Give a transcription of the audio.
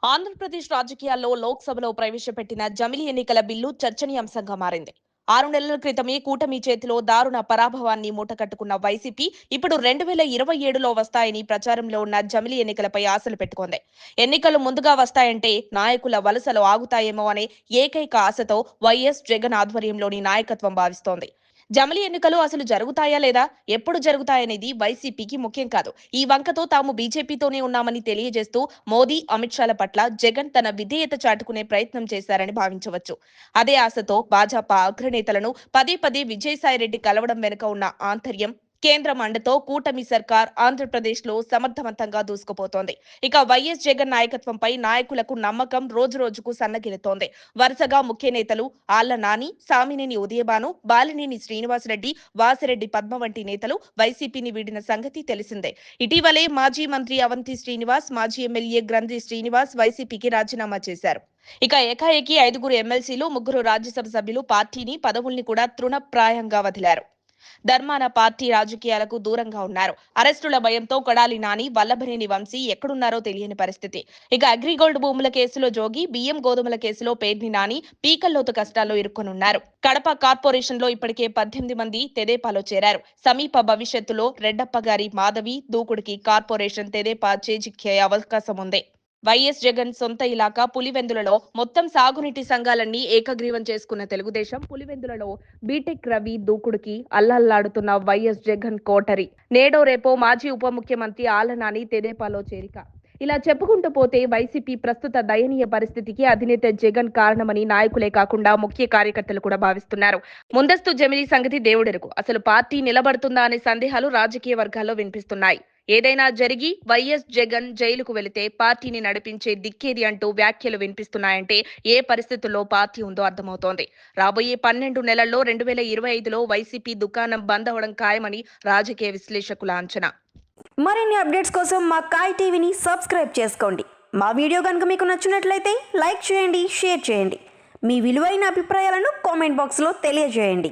ఆంధ్రప్రదేశ్ రాజకీయాల్లో లోక్సభలో ప్రవేశపెట్టిన జమిలి ఎన్నికల బిల్లు చర్చనీయాంశంగా మారింది. 6 నెలల క్రితమే కూటమి చేతిలో దారుణ పరాభవాన్ని మూటకట్టుకున్న వైసీపీ ఇప్పుడు 2027లో వస్తాయని ప్రచారంలో ఉన్న జమిలి ఎన్నికలపై ఆశలు పెట్టుకుంది. ఎన్నికలు ముందుగా వస్తాయంటే నాయకుల వలసలు ఆగుతాయేమో అనే ఏకైక ఆశతో వైఎస్ జగన్ ఆధ్వర్యంలోని నాయకత్వం భావిస్తోంది. జమిలి ఎన్నికలు అసలు జరుగుతాయా లేదా, ఎప్పుడు జరుగుతాయనేది వైసీపీకి ముఖ్యం కాదు. ఈ వంకతో తాము బీజేపీతోనే ఉన్నామని తెలియజేస్తూ మోదీ, అమిత్ షాల పట్ల జగన్ తన విధేయత చాటుకునే ప్రయత్నం చేశారని భావించవచ్చు. అదే ఆశతో భాజపా అగ్రనేతలను పదే పదే విజయసాయిరెడ్డి కలవడం వెనుక ఉన్న ఆంతర్యం, కేంద్రం అండతో కూటమి సర్కార్ ఆంధ్రప్రదేశ్లో సమర్థవంతంగా దూసుకుపోతోంది. ఇక వైఎస్ జగన్ నాయకత్వంపై నాయకులకు నమ్మకం రోజురోజుకు సన్నగిల్లుతోంది. వరుసగా ముఖ్య నేతలు ఆళ్ల నాని, సామినేని ఉదయభాను, బాలినేని శ్రీనివాసరెడ్డి, వాసిరెడ్డి పద్మ వంటి నేతలు వైసీపీని వీడిన సంగతి తెలిసిందే. ఇటీవలే మాజీ మంత్రి అవంతి శ్రీనివాస్, మాజీ ఎమ్మెల్యే గ్రంథి శ్రీనివాస్ వైసీపీకి రాజీనామా చేశారు. ఇక ఏకాఏకి 5 ఎమ్మెల్సీలు, 3 రాజ్యసభ సభ్యులు పార్టీని, పదవుల్ని కూడా తృణప్రాయంగా వదిలారు. ధర్మాన పార్టీ రాజకీయాలకు దూరంగా ఉన్నారు. అరెస్టుల భయంతో కొడాలి నాని, వల్లభనేని వంశీ ఎక్కడున్నారో తెలియని పరిస్థితి. ఇక అగ్రిగోల్డ్ భూముల కేసులో జోగి, బియ్యం గోధుమల కేసులో పేర్ని నాని పీకల్లోతు కష్టాల్లో ఇరుక్కునున్నారు. కడప కార్పొరేషన్ లో ఇప్పటికే 18 మంది తెదేపాలో చేరారు. సమీప భవిష్యత్తులో రెడ్డప్ప గారి మాధవి దూకుడికి కార్పొరేషన్ తెదేపా చేజిక్కే అవకాశం ఉంది. వైఎస్ జగన్ సొంత ఇలాకా పులివెందులలో మొత్తం సాగునీటి సంఘాలన్నీ ఏకగ్రీవం చేసుకున్న తెలుగుదేశం పులివెందులలో బీటెక్ రవి దూకుడుకి అల్లల్లాడుతున్న వైఎస్ జగన్ కోటరి. నేడో రేపో మాజీ ఉప ముఖ్యమంత్రి ఆళ్ల నాని తెదేపాలో చేరిక. ఇలా చెప్పుకుంటూ పోతే వైసీపీ ప్రస్తుత దయనీయ పరిస్థితికి అధినేత జగన్ కారణమని నాయకులే కాకుండా ముఖ్య కార్యకర్తలు కూడా భావిస్తున్నారు. ముందస్తు జమిలీ సంగతి దేవుడెరుగు. అసలు పార్టీ నిలబడుతుందా అనే సందేహాలు రాజకీయ వర్గాల్లో వినిపిస్తున్నాయి. ఏదైనా జరిగి వైఎస్ జగన్ జైలుకు వెళితే పార్టీని నడిపించే దిక్కేది అంటూ వ్యాఖ్యలు వినిపిస్తున్నాయంటే ఏ పరిస్థితుల్లో పార్టీ ఉందో అర్థమవుతోంది. రాబోయే 12 నెలల్లో 2025లో వైసీపీ దుకాణం బంద్ అవడం ఖాయమని రాజకీయ విశ్లేషకుల అంచనా. మరిన్ని అప్డేట్స్ కోసం మా కాయ్ టీవీని సబ్స్క్రైబ్ చేసుకోండి. మా వీడియో కనుక మీకు నచ్చినట్లయితే లైక్ చేయండి, షేర్ చేయండి. మీ విలువైన అభిప్రాయాలను కామెంట్ బాక్స్లో తెలియజేయండి.